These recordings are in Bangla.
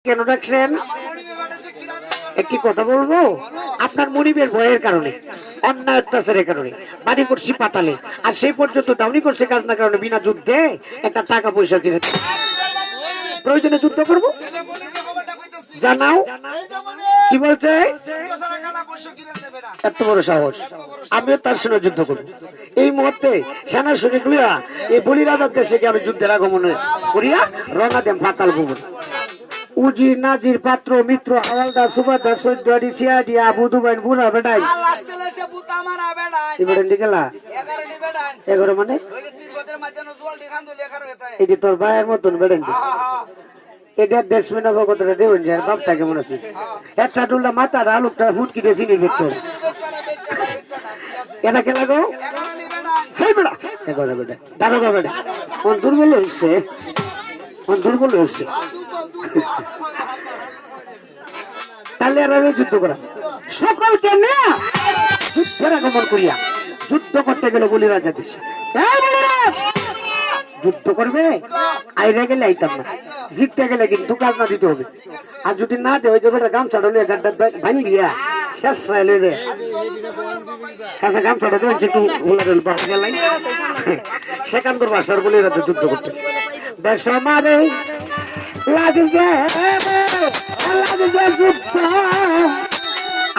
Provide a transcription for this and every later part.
কেন ডাকছেন? একটি কথা বলবো। আপনার মনিবের ভয়ের কারণে, অন্যায় অত্যাচারের কারণে বাড়ি করছি পাতালে, আর সেই পর্যন্ত দাউনি করছে কাজ না কারণে বিনা যুদ্ধে একটা টাকা পয়সা কিনে প্রয়োজনে যুদ্ধ করবো। জানাও কি বলছে? এত বড় সাহস! আমিও তার সঙ্গে যুদ্ধ করবো। এই মুহূর্তে সেনা সৈনিক লইয়া এই বলি রাজার দেশে আমি যুদ্ধের আগমন করিয়া রওনা দেন পাতাল ভবন। উজির নাজির পাত্র মিত্র হাওয়ালদার সুবাদার সৈদ্যারি সিআইডি আবু দুবাইন বুড়া বেড়াই গেলা 11 মানে এই যে তোর ভাইয়ের মতন বেড়েন এটা দেশমেন ভগতরা দেবেন যে বাপটা কেমন আছে একটা টুল্লা মাথা আলুকটা ফুটকিতে চিনি ভেক্টর এটা কে লাগো হেই বেড়া এগোড়া বেটা দাঁড়া বেটা কোন দুর্বল হচ্ছে দুর্বল হচ্ছে তাহলে আর যুদ্ধ করা সকলকে নিয়ে যুদ্ধের আগমন করিয়া যুদ্ধ করতে গেলে বলি রাজা দেশে যুদ্ধ করবে আইরে গেলে আইতাম না, জিততে গেলে কিন্তু কাজ না দিতে হবে। আর যদি না দেয় ওই যে গামছাটা লিয়ে গাড্ডা ভাঙি দিয়া শেষ রাইলে রে কাঁচা গামছাটা দেবেন একটু উলারেল পাওয়া গেলাই সেখানকার বাসার বলি রাজা যুদ্ধ করতে দেশ মারে লাগবে যুদ্ধ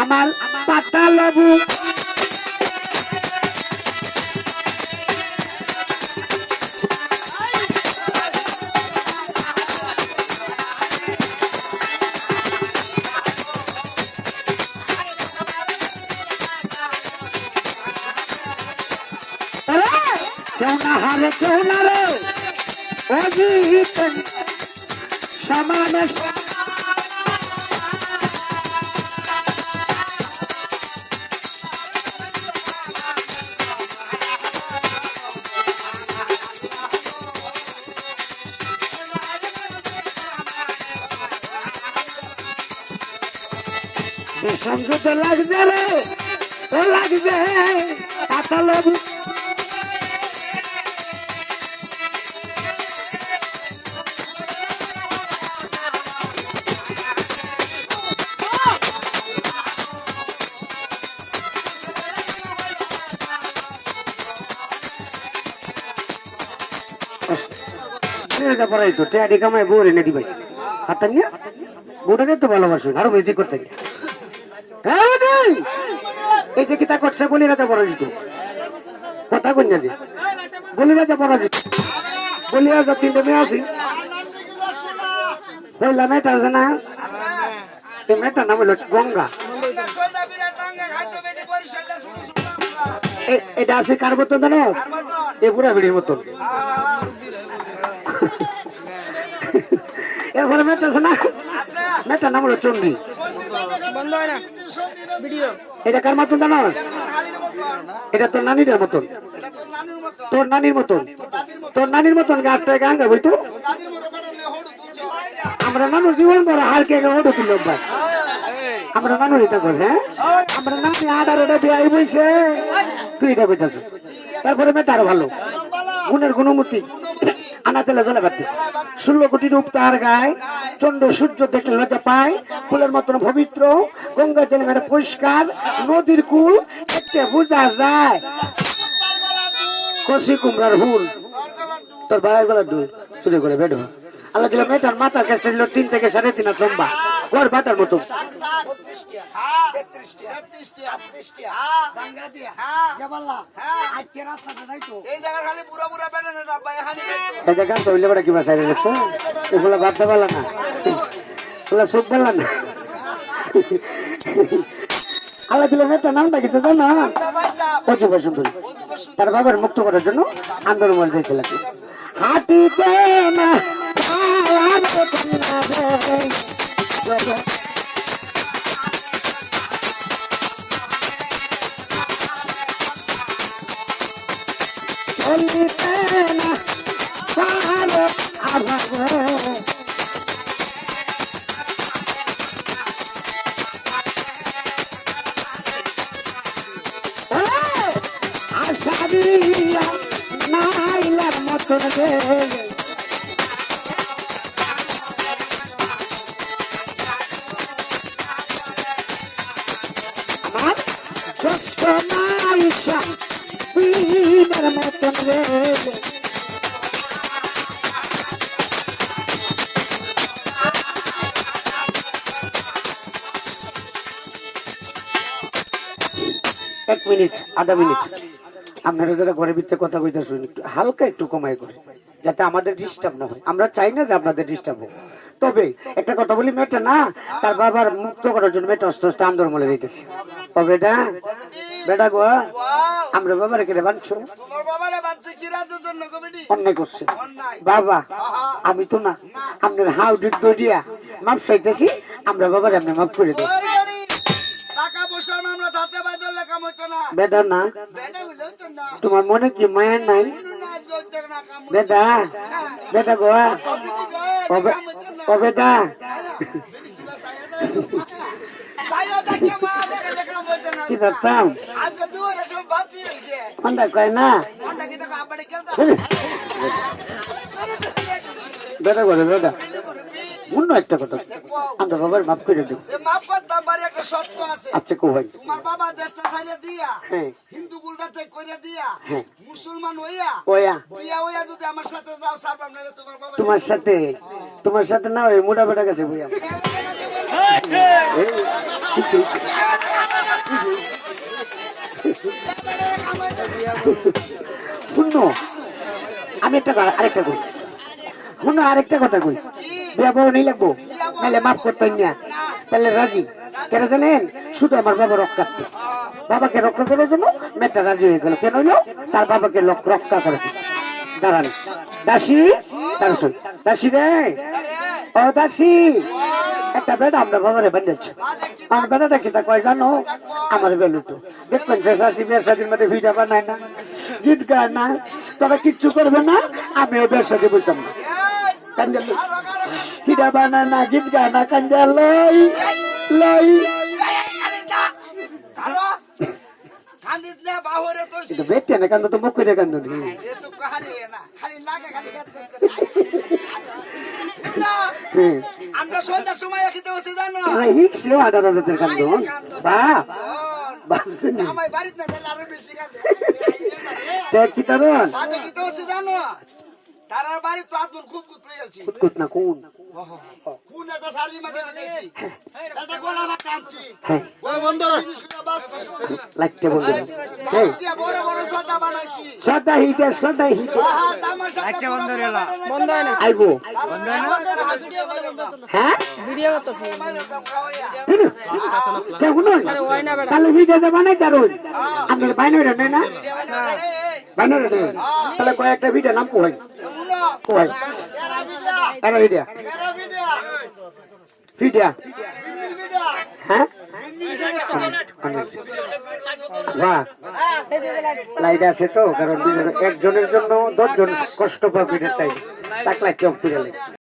আমার পাতা লেবু কেউ না হারে কেউ না রে অজিত সমানে সংযত লাগবে রে ও লাগবে পাতা লেবু পড়াইতো টেয়ারি কামাই বউ এনে দিবাই হাত নিয়ে বউটাকে তো ভালোবাসো আরো বেশি করতে এই যে কিতা করছে বলি রাজা পরাজিত কথা কন্যা যে বলি রাজা পরাজিত বলি রাজা তিনটে মেয়ে আছি পয়লা মেয়েটা আছে না এই মেয়েটার নাম হলো গঙ্গা। এটা আছে কার মতন জানো? এ বুড়া বিড়ির মতন। এরপরে মেয়েটা আছে না মেয়েটার নাম হলো চন্ডী। এটা কার মতন জানো? এটা তোর নানির মতন, তোর নানির মতন, তোর নানির মতন গাছটা গাঙ্গা বইতো। আমরা নানুর জীবন বড় হালকে ওটা তুল আমরা নানুর এটা কর হ্যাঁ আমরা নানি 18টা বিয়াই বইছে তুই এটা কইতাছ। তারপরে মেয়েটা আরো ভালো গুণের গুণমূর্তি আনা তেলে জ্বলে বাড়তি 16 কোটি রূপ তার গায়ে চন্দ্র সূর্য দেখলে লজ্জা পায় ফুলের মতন পবিত্র গঙ্গা জলে মেয়েটা পরিষ্কার নদীর কুল দেখতে বোঝা যায় কষি কুমড়ার ফুল তোর ভাইয়ের গলার দুল চুরি করে বেড আল্লাহ দিল মেয়েটার মাথার কাছে ছিল 3 থেকে 3.5 হাত লম্বা ঘর বাটার মতো কি বাসায় গেছে এগুলো ভাবতে পারলা না ওগুলা সুখ পারলা না। আল্লাহ দিল মেয়েটার নামটা কিন্তু জানো অজুবা সুন্দরী তার বাবার মুক্ত করার জন্য আন্দোলন যেতে লাগে হাঁটিতে না নাইলার মতন না ঈশা তুইনের মতন রে এক মিনিট আধা মিনিট আপনারা যারা ঘরের ভিতরে কথা কইতে শুনি একটু হালকা একটু কমাই করে যাতে আমাদের ডিস্টার্ব না হয় আমরা চাই না যে আপনাদের ডিস্টার্ব হোক তবে একটা কথা বলি মেয়েটা না তার বাবার মুক্ত করার জন্য মেয়েটা অস্ত অস্ত আন্দোলন বলে দিতেছে ও বেটা বেটা গো আমরা বাবার কেটে বাঁধছো অন্যায় করছে বাবা আমি তো না আপনার হাউ ডিড দরিয়া মাপ চাইতেছি আমরা বাবার আপনি মাফ করে দেব বেটা না তোমার মনে কি মায়া নাই বেটা বেটা গো ও বেটা কি করতাম কয় না বেটা করে বেটা অন্য একটা কথা আমরা বাবার মাফ করে দেব আচ্ছা কো ভাই তোমার বাবা দেশটা ছাইলে দিয়া হিন্দু গুলটাতে কইরা দিয়া মুসলমান হইয়া ওয়া বিয়া হইয়া যদি আমার সাথে যাও সাবাম নালে তোমার বাবা তোমার সাথে না ওই মোটা বেটা কাছে বইয়া শুনো আমি আরেকটা কই শুনো আরেকটা কথা কই বিয়া বউ নেই লাগবো নাহলে মাফ করতেন না তাহলে রাজি কেন জানেন শুধু আমার বাবা রক্ষার্থে বাবাকে রক্ষা করার জন্য মেয়েটা রাজি হয়ে গেল কেন হইলো তার বাবাকে রক্ষা করে দাঁড়ান দাসী দাসী রে ও দাসী একটা বেটা আমরা বাবারে বানিয়েছি আমার বেটাটা কি তা কয় জানো আমার বেলু তো দেখবেন যে শাশি বিয়ের শাদির মধ্যে ভিডিও বানায় না গীত গায় না তবে কিচ্ছু করবে না আমিও বিয়ের সাথে বলতাম না ভিডিও বানায় না গীত গায় না কান্দা লই লই বেটে না কান্দ তো মুখ করে কান্দ আমরা সন্ধ্যার সময় খেতে বসে জানো হিক্সিও 18,000 কান্দ আমার বাড়িতে না তাহলে আরো বেশি কান্দে কি তরুণ খেতে বসে জানো তারার বাড়ি তো আদমন খুব কুতলে যাচ্ছি কুত না কোন কোন একটা শাড়ি মাঝে দিয়েছি এটা গলা বা কাঁদছি ওই বন্ধ লাগতে বন্ধ বড় বড় সদা বানাইছি সদা হিটে একটা বন্ধ রেলা বন্ধ হয় না আইবো বন্ধ হয় না হ্যাঁ ভিডিও করতেছি কেমন তাহলে ভিডিও বানাই দারুন আপনার বাইনারে নেই না বাইনারে নেই তাহলে কয়েকটা ভিডিও নাম কই কই এরা ভিডিও ভিডিও হ্যাঁ বাহ লাইট আছে তো কারণ একজনের জন্য 10 জন কষ্ট পাবে চাই তাক লাইট অফ করে